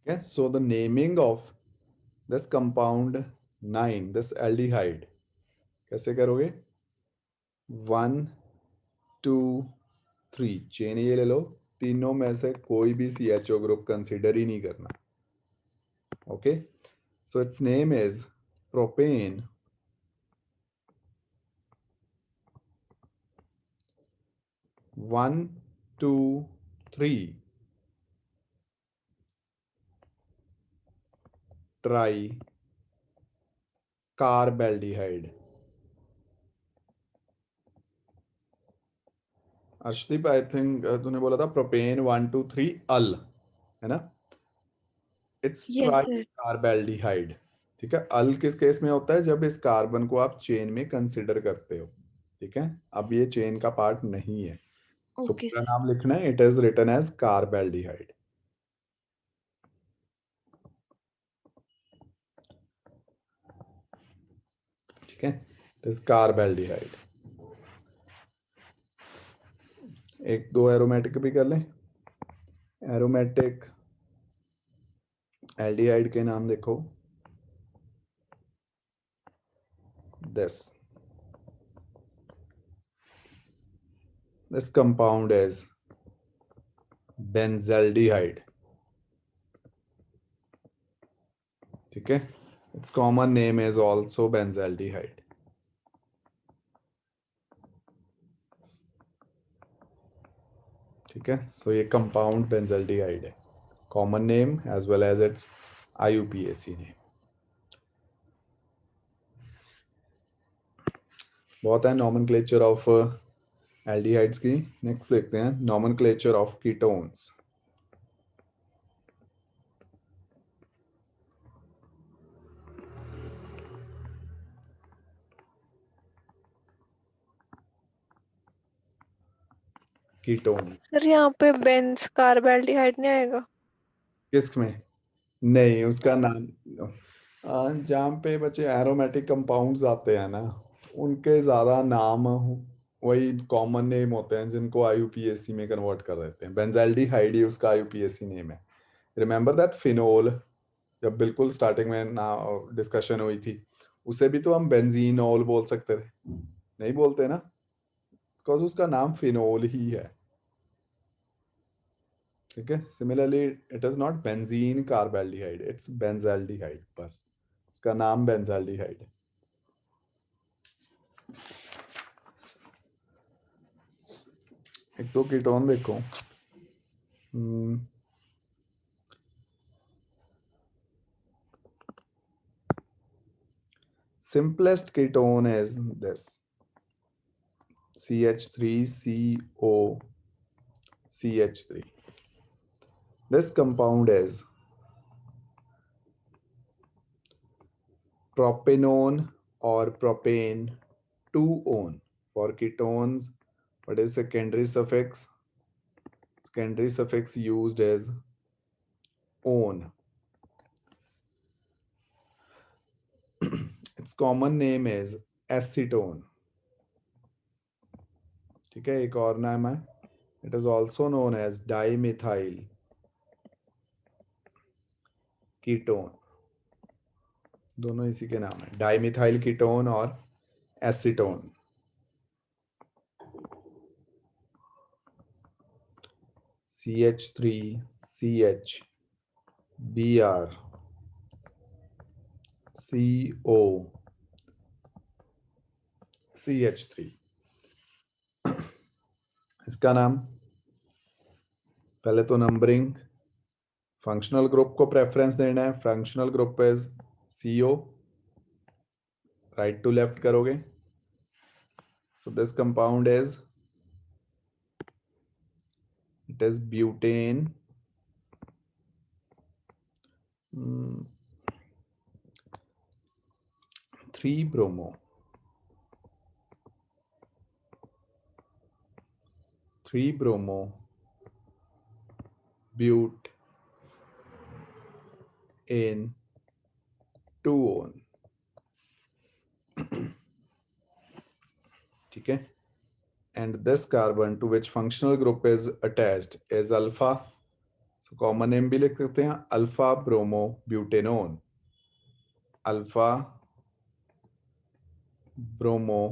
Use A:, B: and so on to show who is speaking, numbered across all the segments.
A: Okay, so the naming of this compound 9, this aldehyde, कैसे करोगे? 1 2 3 chain ये ले लो, तीनों में से कोई भी CHO ग्रुप कंसिडर ही नहीं करना. Okay, so it's name is propane 1 2 3 try carbaldehyde. Arshdeep, I think तूने बोला था प्रोपेन 1 2 3 अल, है ना? It's
B: yes
A: try
B: sir.
A: Carbaldehyde. ठीक है, अल किस केस में होता है? जब इस कार्बन को आप चेन में कंसिडर करते हो. ठीक है, अब ये चेन का पार्ट नहीं है. सो
B: ओके
A: पूरा
B: सर।
A: नाम लिखना है, it is written as carbaldehyde. ठीक है, इट इज कार्बेल्डिहाइड. एक दो एरोमेटिक भी कर लें. एरोमेटिक एल्डिहाइड के नाम देखो. This compound is benzaldehyde. ठीक है, its common name is also benzaldehyde. ठीक है, सो ये कंपाउंड बेंजल्डिहाइड है, common name as well as its IUPAC name. बहुत है नॉमेनक्लेचर ऑफ एल्डिहाइड्स की. नेक्स्ट देखते हैं nomenclature of ketones. Ketone
B: sir यहाँ पे बेंज कार्बेल्डिहाइड नहीं आएगा?
A: किस में? नहीं, उसका नाम जहाँ पे बच्चे एरोमेटिक कंपाउंड्स आते हैं ना, उनके ज़्यादा नाम वही कॉमन नेम होते हैं जिनको IUPAC में कन्वर्ट कर देते हैं. बेंजाल्डिहाइड ही उसका IUPAC नेम है. रिमेंबर दैट फिनोल, जब बिल्कुल स्टार्टिंग में ना डिस्कशन हुई थी, उसे भी तो हम बेंजीनोल बोल सकते थे, नहीं बोलते ना, बिकॉज उसका नाम फिनोल ही है. ठीक है, similarly it is not benzene carbaldehyde, it's benzaldehyde, बस इसका नाम बेंजाल्डिहाइड है. एक तो कीटोन देखो. Simplest ketone is this CH3COCH3. This compound is propanone or propane 2-one. For ketones, what is secondary suffix? Secondary suffix used is -one. Its common name is acetone. ठीक है, एक और नाम है. It is also known as dimethyl ketone. दोनों इसी के नाम है, डाइमिथाइल कीटोन और एसीटोन. CH3CHBr इसका नाम. पहले तो नंबरिंग, फंक्शनल ग्रुप को प्रेफरेंस देना है. Functional group is CO, right to left करोगे. So this compound is, it is butane 3-bromo. 3-bromo butane 2-one. ठीक है, and this carbon to which functional group is attached is alpha so common name भी लिख सकते हैं, alpha bromo butanone, alpha bromo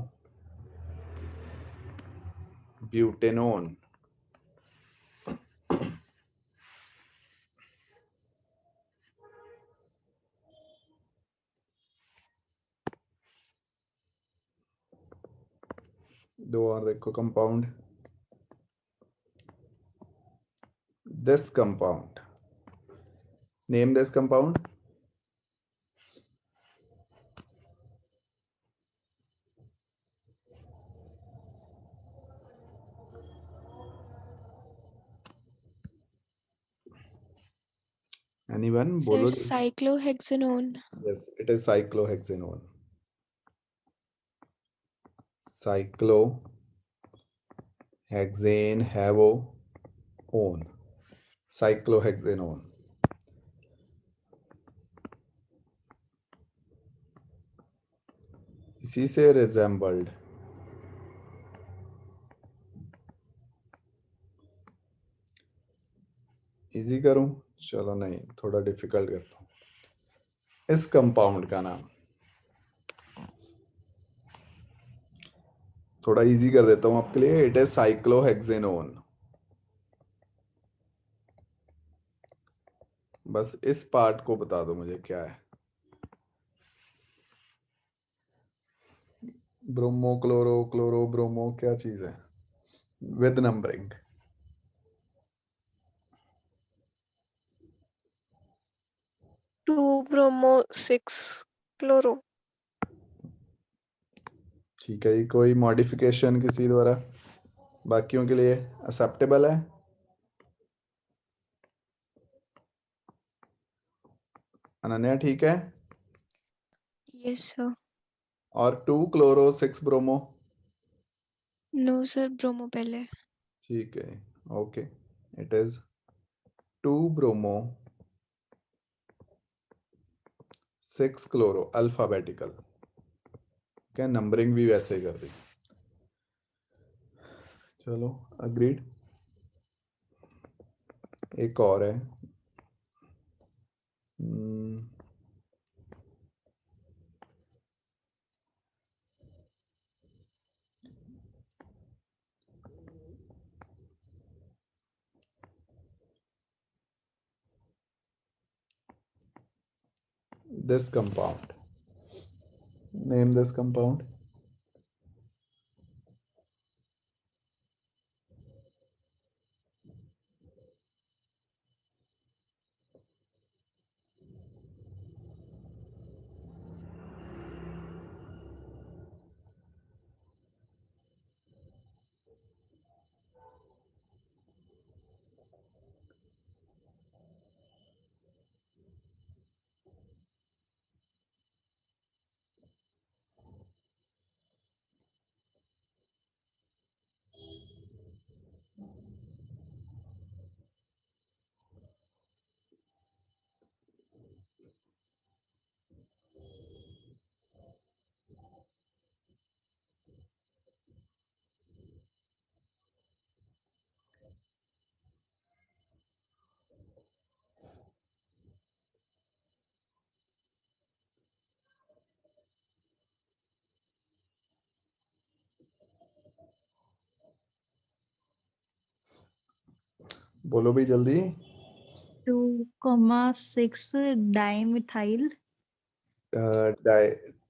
A: butanone. दो और देखो compound, this compound, name this compound. Anyone,
B: sir
A: बोलो।
B: Cyclohexanone.
A: Yes, it is cyclohexanone, cyclohexane हैवो own, cyclohexanone. इसी से रिजेंबल्ड, इजी करूं? चलो नहीं, थोड़ा डिफिकल्ट करता हूं। इस कंपाउंड का नाम थोड़ा इजी कर देता हूं आपके लिए, इट इज साइक्लोहेक्सेनोन। बस इस पार्ट को बता दो मुझे क्या है। ब्रोमो क्लोरो क्लोरो ब्रोमो क्या चीज है विद नंबरिंग?
B: 2 bromo 6 chloro.
A: ठीक है, ये कोई मॉडिफिकेशन किसी द्वारा बाकियों के लिए एक्सेप्टेबल है? अनन्या ठीक है?
B: Yes sir.
A: और 2 chloro 6 bromo?
B: No sir, bromo पहले।
A: ठीक है, okay, it is 2 bromo 6 chloro, alphabetical. क्या नंबरिंग भी वैसे ही कर दी। चलो, अग्रीड। एक और है, this compound, name this compound. बोलो भी जल्दी।
C: 2,6 डाइमिथाइल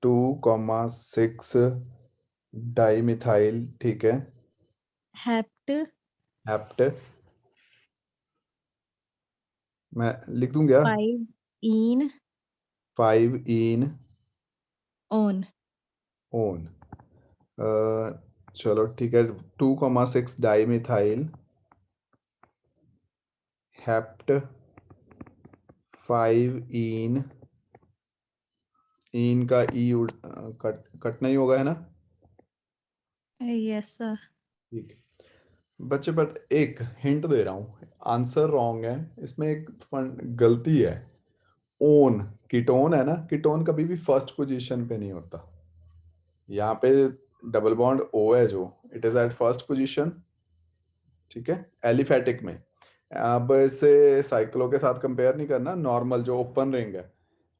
A: 2,6 डाइमिथाइल, ठीक है।
C: हेप्ट
A: हेप्ट, मैं लिख दूं क्या?
C: 5 इन
A: 5 इन
C: ओन।
A: ओन। चलो ठीक है, 2,6 डाइमिथाइल हेप्ट 5 इन, इन का ई कट नहीं होगा है ना?
C: Yes sir.
A: ठीक है बच्चे, बट एक हिंट दे रहा हूँ, आंसर रॉन्ग है इसमें, एक गलती है। ओन, कीटोन है ना, कीटोन कभी भी फर्स्ट पोजीशन पे नहीं होता। यहाँ पे डबल बॉन्ड ओ है जो, it is at first position, ठीक है, एलिफेटिक में। अब इसे साइक्लो के साथ कंपेयर नहीं करना, नॉर्मल जो ओपन रिंग है,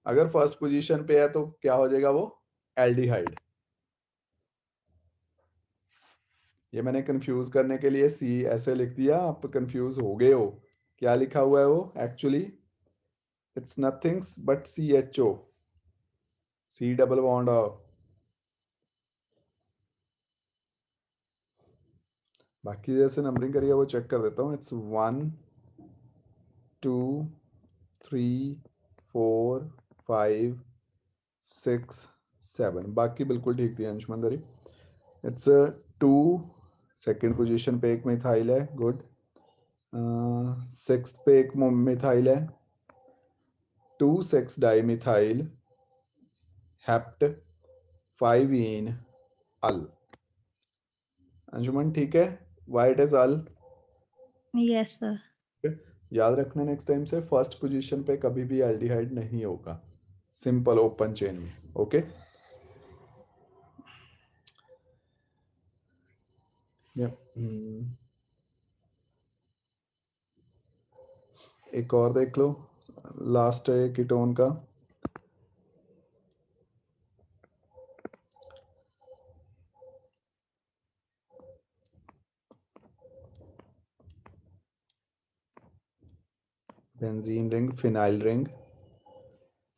A: अगर फर्स्ट पोजीशन पे है तो क्या हो जाएगा वो, एल्डिहाइड। ये मैंने कंफ्यूज करने के लिए सी ऐसे लिख दिया, आप कंफ्यूज हो गए हो। क्या लिखा हुआ है वो actually, its nothings but CHO, C double bond. बाकी जैसे नंबरिंग करिए वो चेक कर देता हूँ। इट्स 1 2 3 4 5 6 7, बाकी बिल्कुल ठीक थी अंशुमन दरी। इट्स 2, सेकेंड पोजीशन पे एक मिथाइल है, गुड। सिक्स पे एक मिथाइल है, 2,6 डाई मिथाइल हेप्ट 5 इन अल। अंशुमन ठीक है, white is all.
C: Yes, sir.
A: याद रखना नेक्स्ट टाइम से फर्स्ट पोजीशन पे कभी भी एल्डिहाइड नहीं होगा सिंपल ओपन चेन में, ओके। एक और देख लो, लास्ट है कीटोन का। Benzene ring, phenyl ring,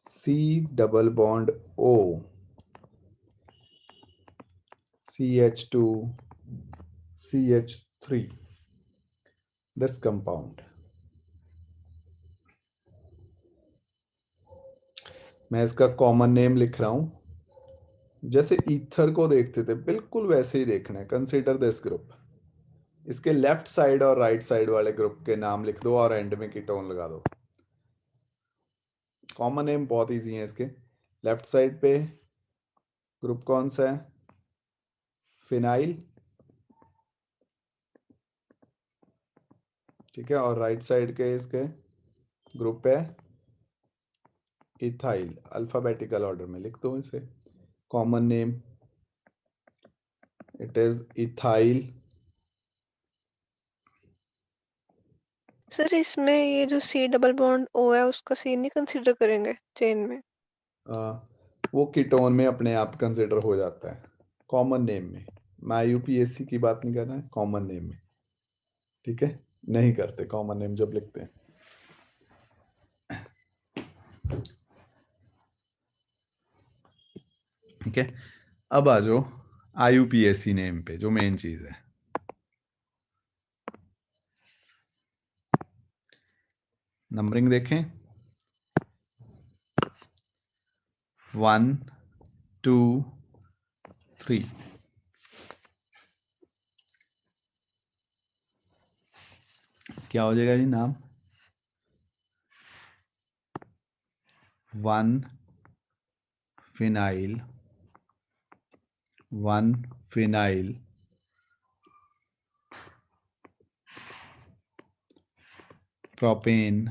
A: C double bond O, CH2 CH3, this compound. मैं इसका कॉमन नेम लिख रहा हूं, जैसे ईथर को देखते थे बिल्कुल वैसे ही देखना है। कंसीडर दिस ग्रुप, इसके लेफ्ट साइड और राइट साइड वाले ग्रुप के नाम लिख दो और एंड में कीटोन लगा दो। कॉमन नेम बहुत इजी है इसके। लेफ्ट साइड पे ग्रुप कौन सा है, फिनाइल, ठीक है, और राइट साइड के इसके ग्रुप है इथाइल। अल्फाबेटिकल ऑर्डर में लिख दो इसे। Common name it is ethyl.
B: Sir इसमें ये जो C डबल बॉन्ड O है उसका C नहीं कंसीडर करेंगे चेन में?
A: वो कीटोन में अपने आप कंसिडर हो जाता है कॉमन नेम में। मैं UPSC की बात नहीं कर रहा है, कॉमन नेम में, ठीक है। नहीं करते कॉमन नेम जब लिखते हैं, ठीक है। अब आ जाओ IUPAC नेम पे, जो मेन चीज है। नंबरिंग देखें, 1 2 3। क्या हो जाएगा जी नाम, 1 phenyl, 1 phenyl propane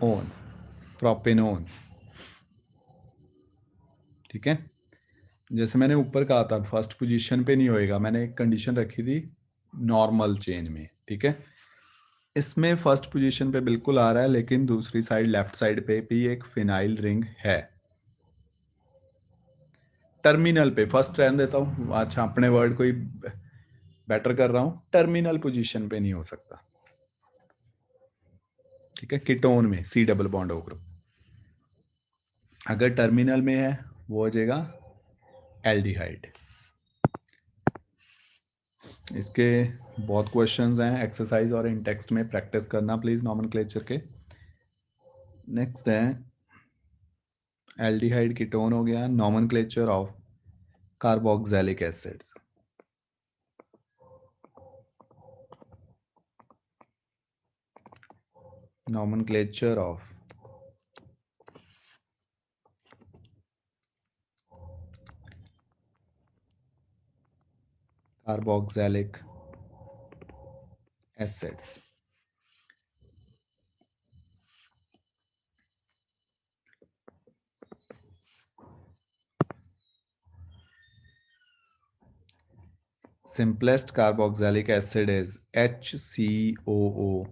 A: own, propanone, ठीक है। जैसे मैंने ऊपर कहा था फर्स्ट पोजीशन पे नहीं होएगा, मैंने एक कंडीशन रखी थी नॉर्मल चेन में, ठीक है। इसमें फर्स्ट पोजीशन पे बिल्कुल आ रहा है, लेकिन दूसरी साइड लेफ्ट साइड पे भी एक फिनाइल रिंग है। टर्मिनल पे फर्स्ट रहने देता हूँ, अच्छा अपने वर्ड को ही बेटर कर रहा हूँ, टर्मिनल पोजीशन पे नहीं हो सकता, ठीक है। कीटोन में C double bond O group अगर टर्मिनल में है वो हो जाएगा एल्डिहाइड। इसके बहुत क्वेश्चंस हैं एक्सरसाइज और इन टेक्स्ट में, प्रैक्टिस करना प्लीज नॉमेनक्लेचर के। नेक्स्ट है एल्डिहाइड कीटोन हो गया, nomenclature of carboxylic acids. nomenclature of carboxylic acids। Simplest carboxylic acid is HCOOH.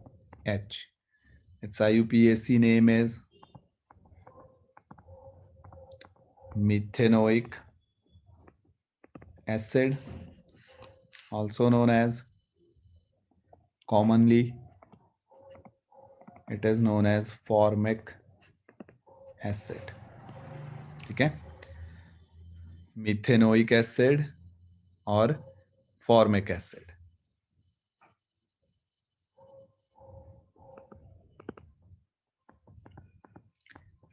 A: Its IUPAC name is methanoic acid, also known as, commonly it is known as formic acid. ठीक है, methanoic acid और formic acid.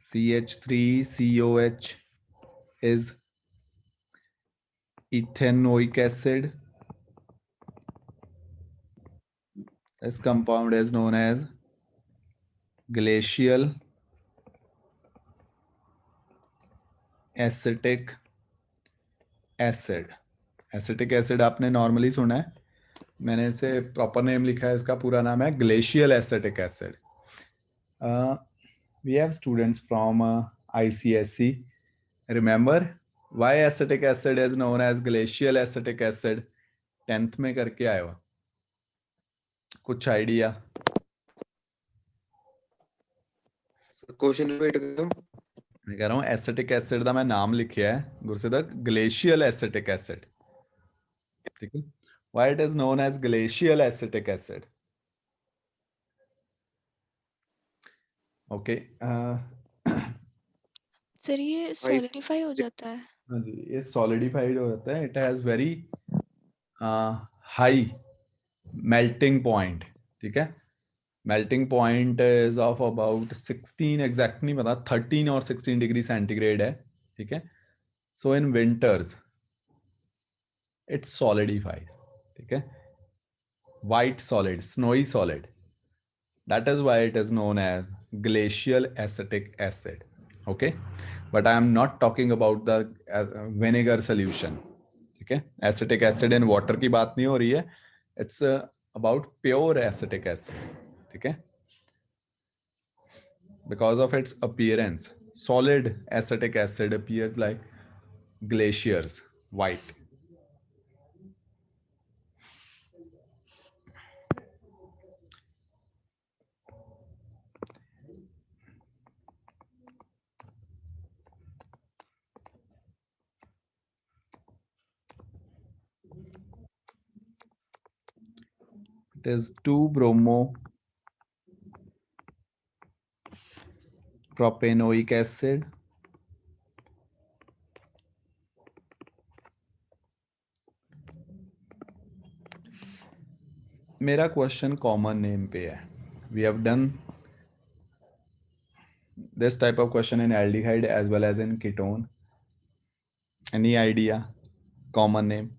A: CH3COH is ethanoic acid. This compound is known as glacial acetic acid. Acetic acid आपने normally सुना है, मैंने इसे proper name लिखा है, इसका पूरा नाम है glacial acetic acid. We have students from ICSE. Remember why acetic acid is known as glacial acetic acid? 10th में करके आए हो, कुछ आइडिया?
D: क्वेश्चन रिपीट करो.
A: मैं कह रहा हूँ एसिटिक एसिड का मैं नाम लिखिया है गुरसिदक ग्लेशियल एसिटिक एसिड, ठीक है? Why it is known as glacial acetic acid? Okay,
B: sir ये सॉलिडिफाई हो जाता है?
A: हाँ जी, ये सॉलिडिफाइड हो जाता है. It has very high melting point, ठीक है? Melting point is of about 16, exact नहीं पता, 13 और 16 डिग्री सेंटीग्रेड है, ठीक है? सो इन विंटर्स इट सॉलिडिफाइज, ठीक है? White solid, snowy solid, that is why it is known as glacial acetic acid. Okay, but I am not talking about the vinegar solution. ठीक है, acetic acid in water की बात नहीं हो रही है, it's about pure acetic acid. ठीक है, because of its appearance, solid acetic acid appears like glaciers, white. It is 2-bromo propanoic acid. मेरा क्वेश्चन कॉमन नेम पे है. We have done this type of question in aldehyde as well as in ketone. Any idea common name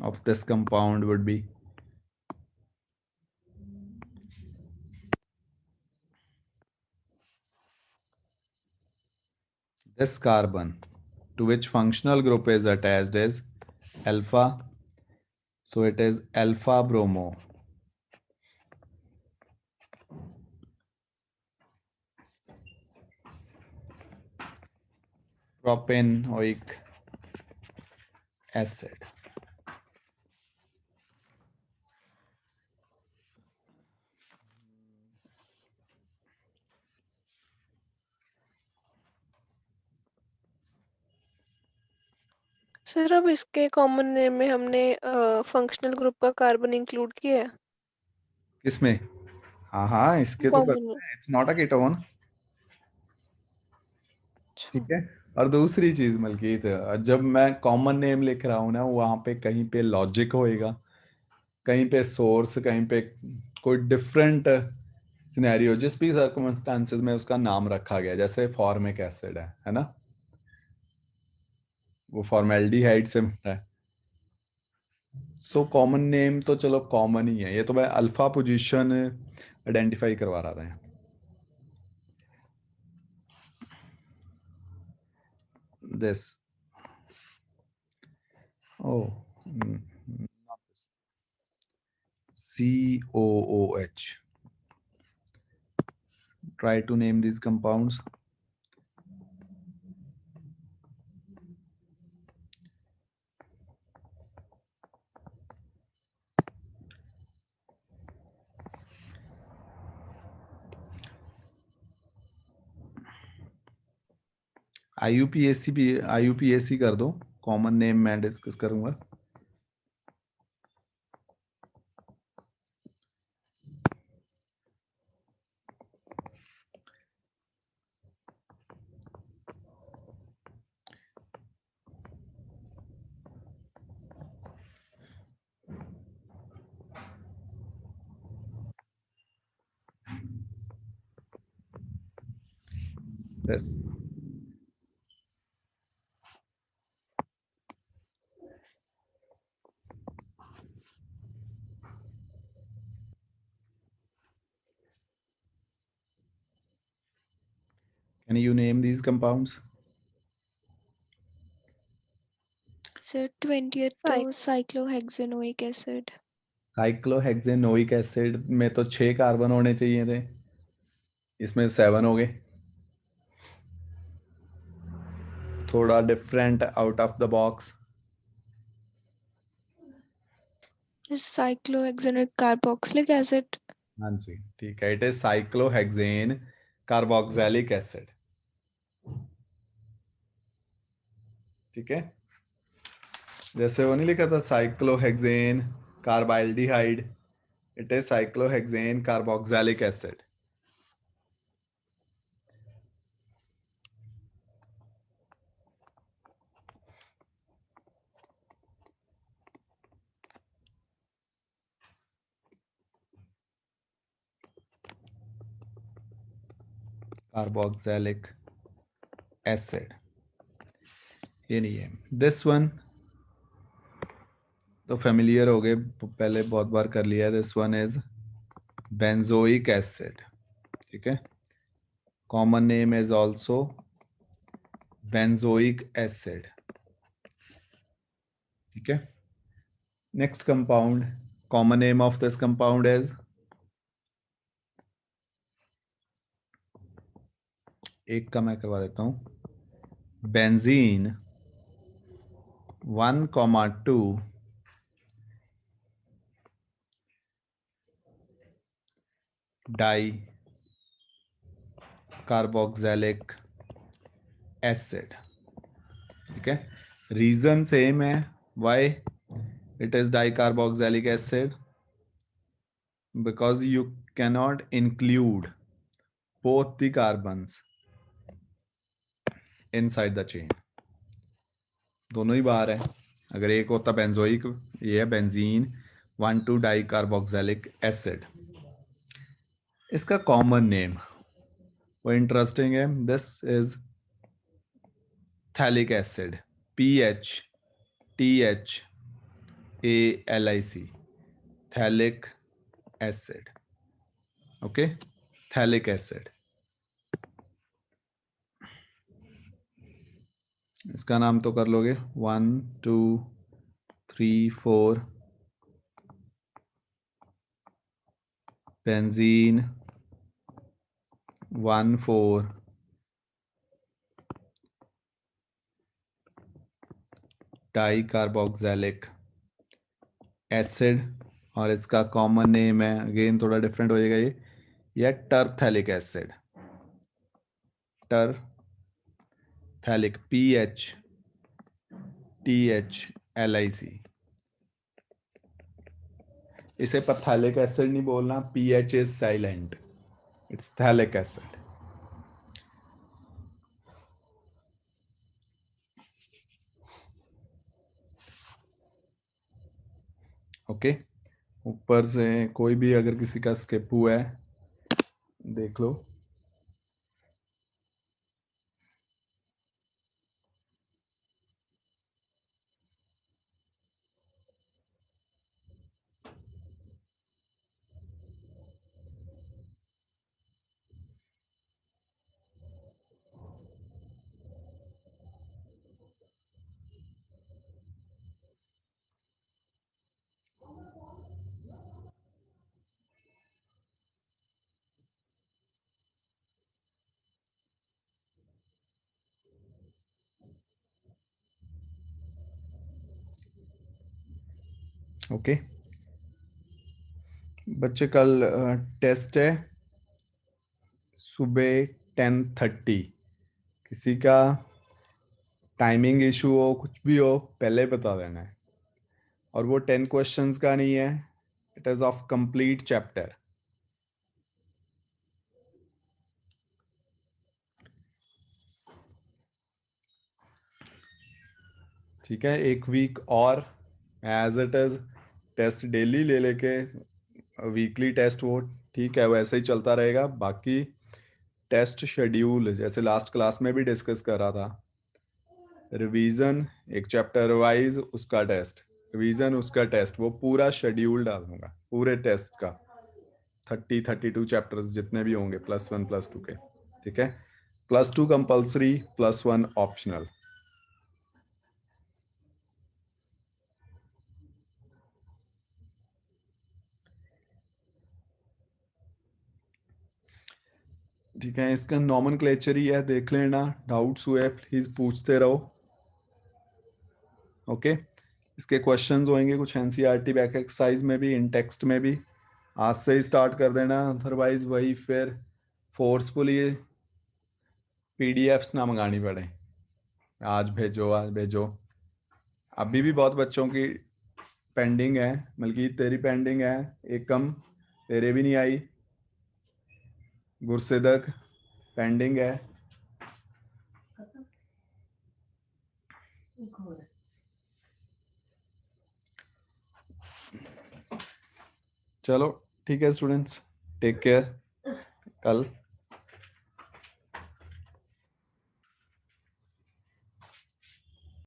A: of this compound would be? This carbon to which functional group is attached is alpha, so it is alpha bromo. Propanoic acid.
B: Sir अब इसके common name में हमने functional group का carbon include किया है
A: किसमें? हाँ हाँ, इसके तो
B: कॉमन
A: करते
B: में?
A: हैं, इट्स नॉट अ कीटोन, ठीक है? और दूसरी चीज मलकीत, जब मैं कॉमन नेम लिख रहा हूँ ना, वहां पे कहीं पे लॉजिक होएगा, कहीं पे सोर्स, कहीं पे कोई डिफरेंट सिनेरियो, जिस भी सर्कमस्टांसेस में उसका नाम रखा गया, जैसे फॉर्मिक एसिड है ना, वो फॉर्मेल्डिहाइड से बनता है. सो कॉमन नेम तो चलो कॉमन ही है, ये तो मैं अल्फा पोजीशन आइडेंटिफाई करवा रहा था. This not this. COOH. Try to name these compounds. IUPAC कर दो, कॉमन नेम मैं डिस्कस करूंगा। Yes. Can you name these compounds?
E: Sir 20th तो साइक्लोहेक्सेनोइक एसिड।
A: साइक्लोहेक्सेनोइक एसिड में तो 6 कार्बन होने चाहिए थे, इसमें 7 हो गए। थोड़ा different, out of the box.
E: Cyclohexanoic carboxylic acid.
A: हाँ जी, ठीक है, it is cyclohexane carboxylic acid. ठीक है, जैसे वो नहीं लिखा था cyclohexane carbaldehyde, it is cyclohexane carboxylic acid. Carboxylic acid, ये नहीं है। दिस वन तो फेमिलियर हो गए, पहले बहुत बार कर लिया है। This one is benzoic acid. ठीक है, common name is also benzoic acid. ठीक है, next compound, common name of this compound is, एक का मैं करवा देता हूं, बेंजीन 1,2 डाई कार्बोक्सिलिक एसिड। ठीक है, रीजन सेम है, why it is di carboxylic acid, because you cannot include both the carbons inside the chain। दोनों ही बाहर है। अगर एक होता बेंजोइक, ये है बेंजीन 1,2 डाई कार्बोक्सिलिक एसिड। इसका कॉमन नेम वो इंटरेस्टिंग है, this is phthalic acid, PHTHALIC, phthalic acid. Okay, phthalic acid. इसका नाम तो कर लोगे, 1 2 3 4 बेंजीन 1,4 डाई कार्बोक्सिलिक एसिड। और इसका कॉमन नेम है, अगेन थोड़ा डिफरेंट हो जाएगा ये टरथैलिक एसिड, टरथैलिक, PHTHLIC। इसे पैथैलिक एसिड नहीं बोलना, PH is silent, it's phthalic acid. Okay, ऊपर से कोई भी अगर किसी का स्किप हुआ है देख लो। ओके बच्चे, कल टेस्ट है सुबह 10:30। किसी का टाइमिंग इशू हो, कुछ भी हो, पहले बता देना है। और वो 10 क्वेश्चंस का नहीं है, it is of complete chapter. ठीक है, एक वीक और as it is test daily ले लेके, वीकली टेस्ट वो ठीक है वैसे ही चलता रहेगा। बाकी टेस्ट शेड्यूल जैसे लास्ट क्लास में भी डिस्कस करा था, रिवीजन एक चैप्टर वाइज उसका टेस्ट, रिवीजन उसका टेस्ट, वो पूरा शेड्यूल डालूंगा पूरे टेस्ट का, 32 चैप्टर्स जितने भी होंगे, +1 +2 के। ठीक है, +2 कंपल्सरी, +1 ऑप्शनल। ठीक है, इसका नॉमेनक्लेचर ही है, देख लेना, डाउट्स हुए प्लीज पूछते रहो। ओके, इसके क्वेश्चंस होंगे कुछ एनसीईआरटी बैक एक्सरसाइज में भी, इन टेक्स्ट में भी, आज से ही स्टार्ट कर देना, अदरवाइज वही फिर फोर्सफुली पीडीएफ्स ना मंगानी पड़े, आज भेजो आज भेजो। अभी भी बहुत बच्चों की पेंडिंग है, मलकीत तेरी पेंडिंग है, एकम तेरे भी नहीं आई, गुरसिदक पेंडिंग है। चलो ठीक है स्टूडेंट्स, टेक केयर, कल